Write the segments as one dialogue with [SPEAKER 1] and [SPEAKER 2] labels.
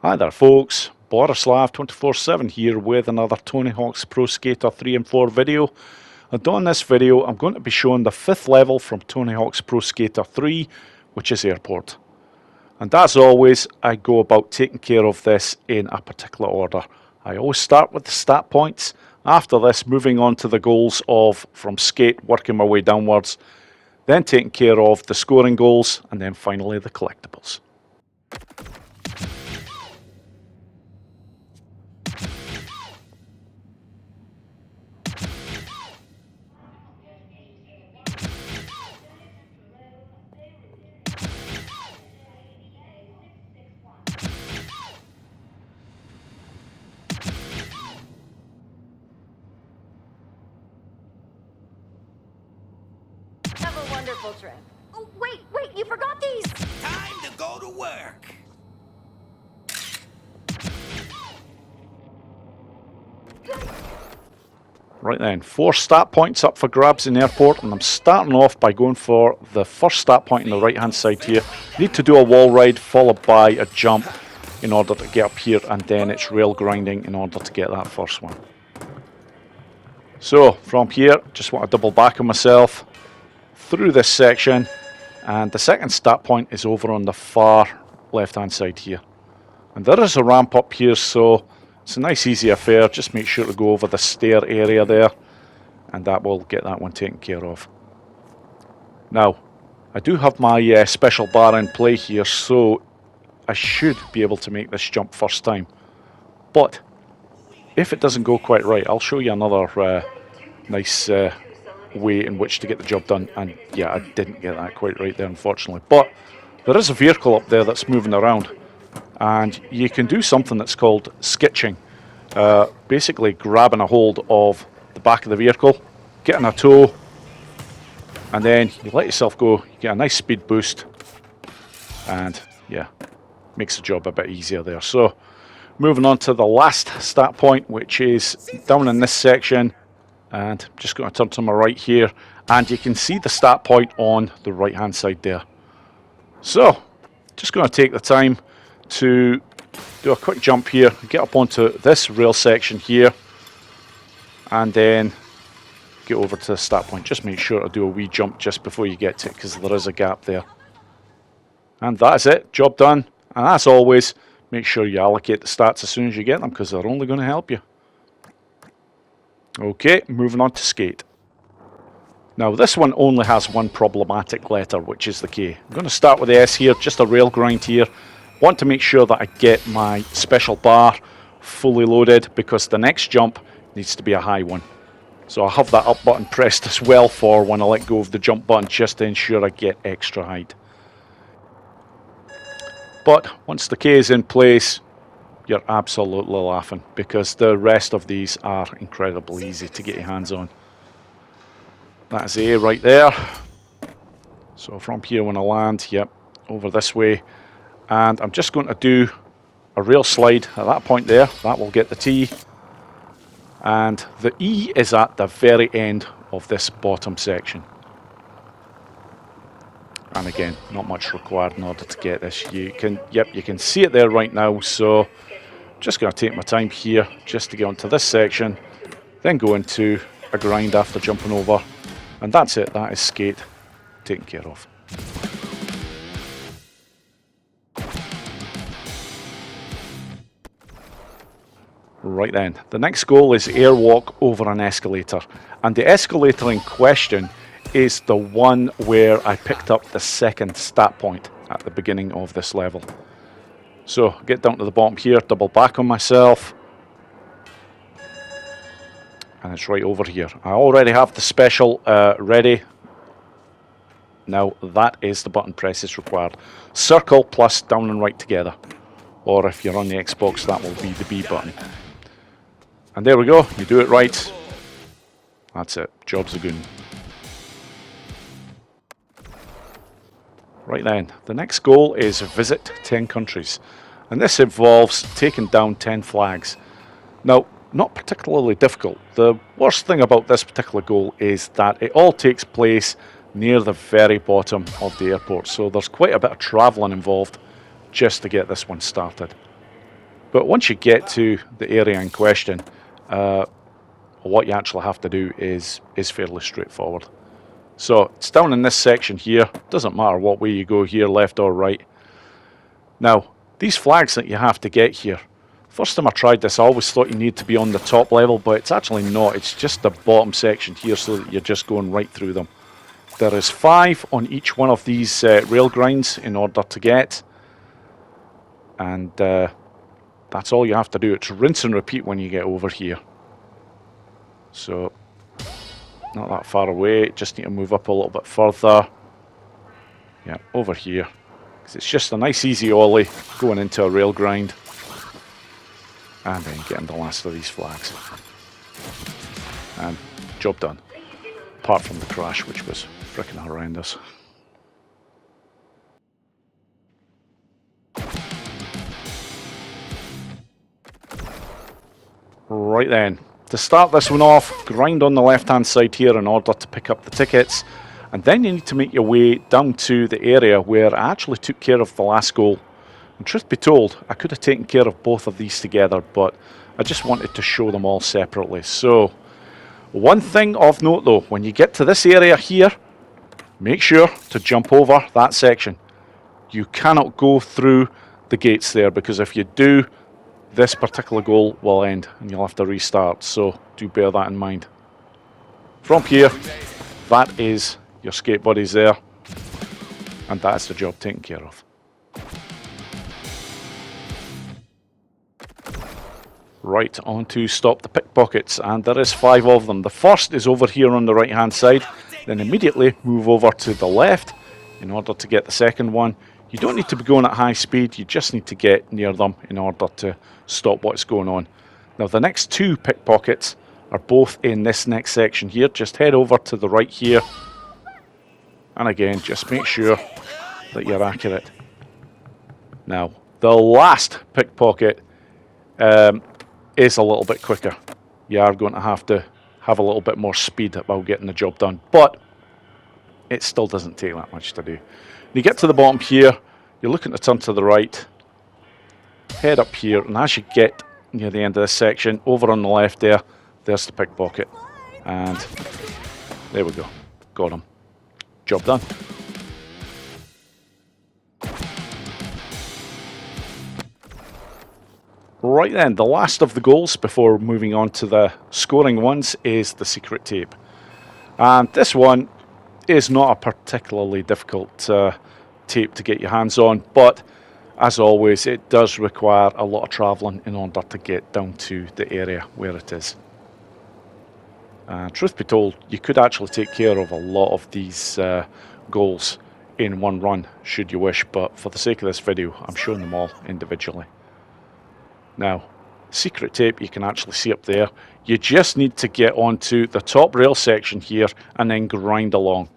[SPEAKER 1] Hi there folks, Borislav 24/7 here with another Tony Hawk's Pro Skater 3 and 4 video. And on this video I'm going to be showing the 5th level from Tony Hawk's Pro Skater 3, which is Airport. And as always, I go about taking care of this in a particular order. I always start with the stat points, after this moving on to the goals of from skate, working my way downwards, then taking care of the scoring goals, and then finally the collectibles.
[SPEAKER 2] Have a wonderful trip. Oh, wait, you forgot these!
[SPEAKER 3] Time to go to work!
[SPEAKER 1] Right then, 4 stat points up for grabs in Airport, and I'm starting off by going for the first stat point on the right hand side here. You need to do a wall ride followed by a jump in order to get up here, and then it's rail grinding in order to get that first one. So from here, just want to double back on myself through this section, and the second stat point is over on the far left hand side here. And there is a ramp up here, so it's a nice easy affair. Just make sure to go over the stair area there, and that will get that one taken care of. Now, I do have my special bar in play here, so I should be able to make this jump first time. But if it doesn't go quite right, I'll show you another nice way in which to get the job done. And yeah, I didn't get that quite right there, unfortunately. But there is a vehicle up there that's moving around, and you can do something that's called skitching. Basically grabbing a hold of the back of the vehicle, getting a tow, and then you let yourself go. You get a nice speed boost, and yeah, makes the job a bit easier there. So moving on to the last stat point, which is down in this section, and I'm just going to turn to my right here, and you can see the stat point on the right hand side there. So just going to take the time to do a quick jump here, get up onto this rail section here, and then get over to the stat point. Just make sure to do a wee jump just before you get to it, because there is a gap there. And that's it, job done. And as always, make sure you allocate the stats as soon as you get them, because they're only going to help you. Okay, moving on to skate. Now this one only has one problematic letter, which is the K. I'm going to start with the S here, just a rail grind here. Want to make sure that I get my special bar fully loaded, because the next jump needs to be a high one. So I have that up button pressed as well for when I let go of the jump button, just to ensure I get extra height. But once the K is in place, you're absolutely laughing, because the rest of these are incredibly easy to get your hands on. That's A right there. So from here when I land, yep, over this way. And I'm just going to do a rail slide at that point there. That will get the T. And the E is at the very end of this bottom section. And again, not much required in order to get this. You can see it there right now. So just going to take my time here just to get onto this section, then go into a grind after jumping over, and that's it. That is skate taken care of. Right then, the next goal is Airwalk over an escalator, and the escalator in question is the one where I picked up the second stat point at the beginning of this level. So get down to the bottom here, double back on myself, and it's right over here. I already have the special ready. Now that is the button presses required. Circle plus down and right together, or if you're on the Xbox, that will be the B button. And there we go, you do it right. That's it, job's a good one. Right then, the next goal is visit 10 countries. And this involves taking down 10 flags. Now, not particularly difficult. The worst thing about this particular goal is that it all takes place near the very bottom of the airport. So there's quite a bit of travelling involved just to get this one started. But once you get to the area in question, what you actually have to do is fairly straightforward. So it's down in this section here. Doesn't matter what way you go here, left or right. Now, these flags that you have to get here, first time I tried this, I always thought you need to be on the top level, but it's actually not. It's just the bottom section here, so that you're just going right through them. There is 5 on each one of these rail grinds in order to get. And that's all you have to do. It's rinse and repeat when you get over here. So, not that far away. Just need to move up a little bit further. Yeah, over here. Because it's just a nice easy ollie going into a rail grind. And then getting the last of these flags. And job done. Apart from the crash, which was freaking horrendous. Right then, to start this one off, grind on the left hand side here in order to pick up the tickets, and then you need to make your way down to the area where I actually took care of the last goal. And truth be told, I could have taken care of both of these together, but I just wanted to show them all separately. So, one thing of note though, when you get to this area here, make sure to jump over that section. You cannot go through the gates there, because if you do, this particular goal will end and you'll have to restart, so do bear that in mind. From here, that is your skate buddies there, and that's the job taken care of. Right, on to stop the pickpockets, and there is 5 of them. The first is over here on the right hand side, then immediately move over to the left in order to get the second one. You don't need to be going at high speed, you just need to get near them in order to stop what's going on. Now the next 2 pickpockets are both in this next section here. Just head over to the right here, and again just make sure that you're accurate. Now the last pickpocket is a little bit quicker. You are going to have a little bit more speed about getting the job done, but it still doesn't take that much to do. You get to the bottom here, you're looking to turn to the right, head up here, and as you get near the end of this section, over on the left there, there's the pickpocket. And there we go, got him. Job done. Right then, the last of the goals before moving on to the scoring ones is the secret tape. And this one is not a particularly difficult tape to get your hands on, but as always it does require a lot of travelling in order to get down to the area where it is. Truth be told, you could actually take care of a lot of these goals in one run should you wish, but for the sake of this video I'm showing them all individually. Now, secret tape you can actually see up there. You just need to get onto the top rail section here and then grind along.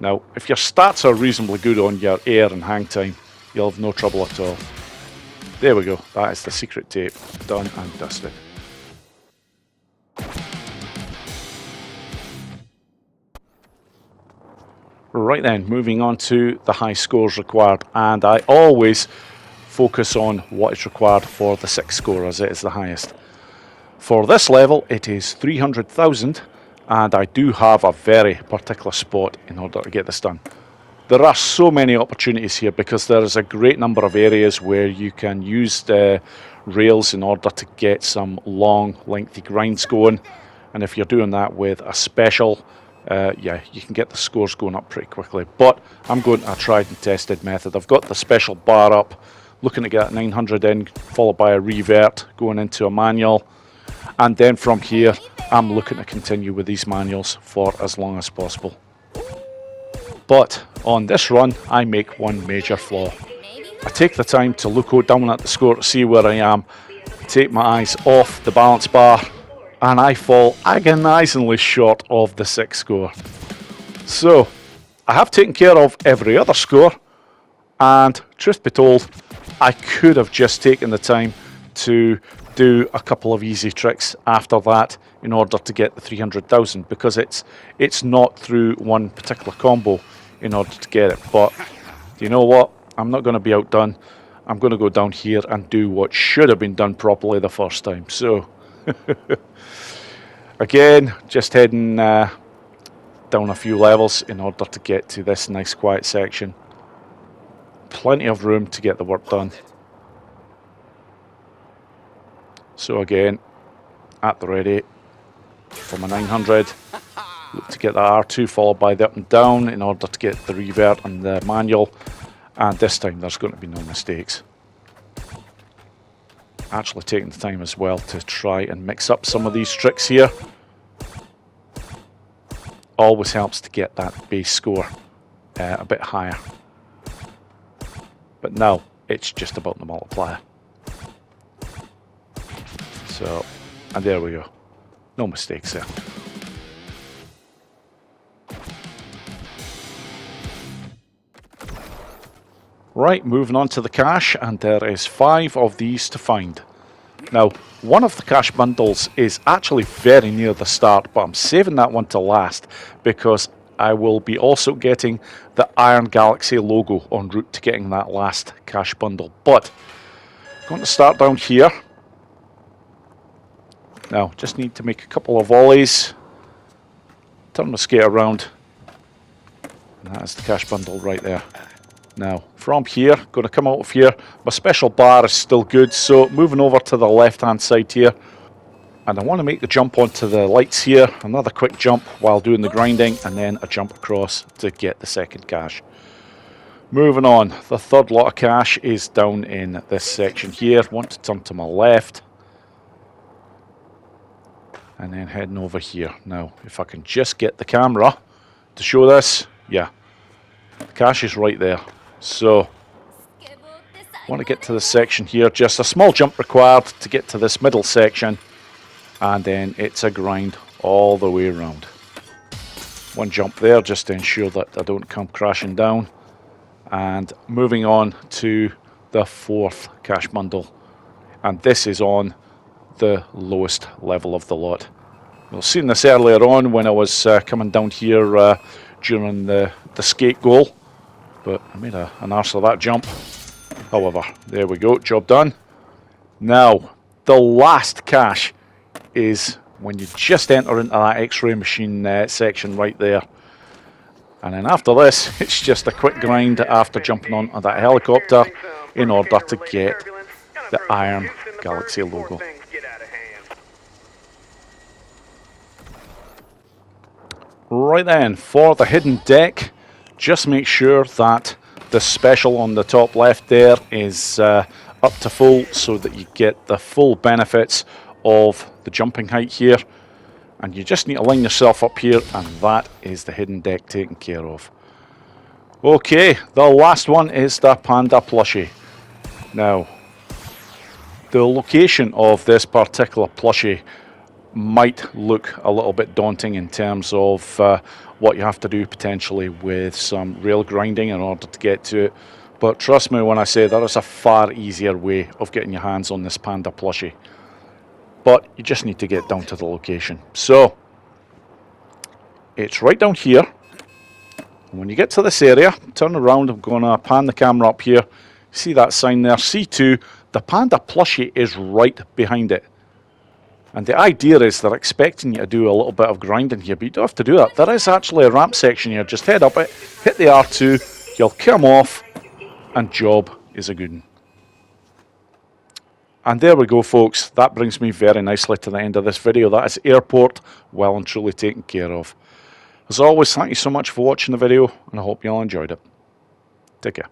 [SPEAKER 1] Now, if your stats are reasonably good on your air and hang time, you'll have no trouble at all. There we go, that is the secret tape, done and dusted. Right then, moving on to the high scores required, and I always focus on what is required for the 6 score as it is the highest. For this level it is 300,000, and I do have a very particular spot in order to get this done. There are so many opportunities here because there is a great number of areas where you can use the rails in order to get some long lengthy grinds going, and if you're doing that with a special, yeah, you can get the scores going up pretty quickly. But I'm going to a tried and tested method. I've got the special bar up, looking to get 900 in, followed by a revert going into a manual, and then from here I'm looking to continue with these manuals for as long as possible. But on this run I make one major flaw. I take the time to look down at the score to see where I am, take my eyes off the balance bar, and I fall agonisingly short of the 6 score. So I have taken care of every other score, and truth be told, I could have just taken the time to do a couple of easy tricks after that in order to get the 300,000, because it's not through one particular combo in order to get it. But you know what? I'm not going to be outdone. I'm going to go down here and do what should have been done properly the first time. So, again, just heading down a few levels in order to get to this nice quiet section. Plenty of room to get the work done. So again, at the ready for my 900. Look to get the R2 followed by the up and down in order to get the revert and the manual. And this time there's going to be no mistakes. Actually taking the time as well to try and mix up some of these tricks here. Always helps to get that base score a bit higher. But now it's just about the multiplier. So, and there we go. No mistakes there. Right, moving on to the cache, and there is 5 of these to find. Now, one of the cache bundles is actually very near the start, but I'm saving that one to last because I will be also getting the Iron Galaxy logo en route to getting that last cache bundle. But, I'm going to start down here. Now, just need to make a couple of volleys. Turn the skate around. And that is the cache bundle right there. Now, from here, going to come out of here. My special bar is still good, so moving over to the left-hand side here. And I want to make the jump onto the lights here. Another quick jump while doing the grinding, and then a jump across to get the second cache. Moving on, the third lot of cache is down in this section here. Want to turn to my left. And then heading over here. Now, if I can just get the camera to show this, yeah, the cache is right there. So, want to get to this section here. Just a small jump required to get to this middle section, and then it's a grind all the way around. One jump there just to ensure that I don't come crashing down. And moving on to the 4th cache bundle, and this is on the lowest level of the lot. We've seen this earlier on when I was coming down here during the skate goal, but I made an arse of that jump. However, there we go, job done. Now, the last cache is when you just enter into that X-ray machine section right there. And then after this, it's just a quick grind after jumping onto that helicopter in order to get the Iron Galaxy logo. Right then, for the hidden deck, just make sure that the special on the top left there is up to full so that you get the full benefits of the jumping height here. And you just need to line yourself up here, and that is the hidden deck taken care of. Okay, the last one is the Panda Plushie. Now, the location of this particular plushie might look a little bit daunting in terms of what you have to do potentially with some rail grinding in order to get to it. But trust me when I say there is a far easier way of getting your hands on this Panda Plushie. But you just need to get down to the location. So, it's right down here. When you get to this area, turn around. I'm going to pan the camera up here. See that sign there, C2. The Panda Plushie is right behind it. And the idea is they're expecting you to do a little bit of grinding here, but you don't have to do that. There is actually a ramp section here. Just head up it, hit the R2, you'll come off, and job is a good one. And there we go, folks. That brings me very nicely to the end of this video. That is Airport well and truly taken care of. As always, thank you so much for watching the video, and I hope you all enjoyed it. Take care.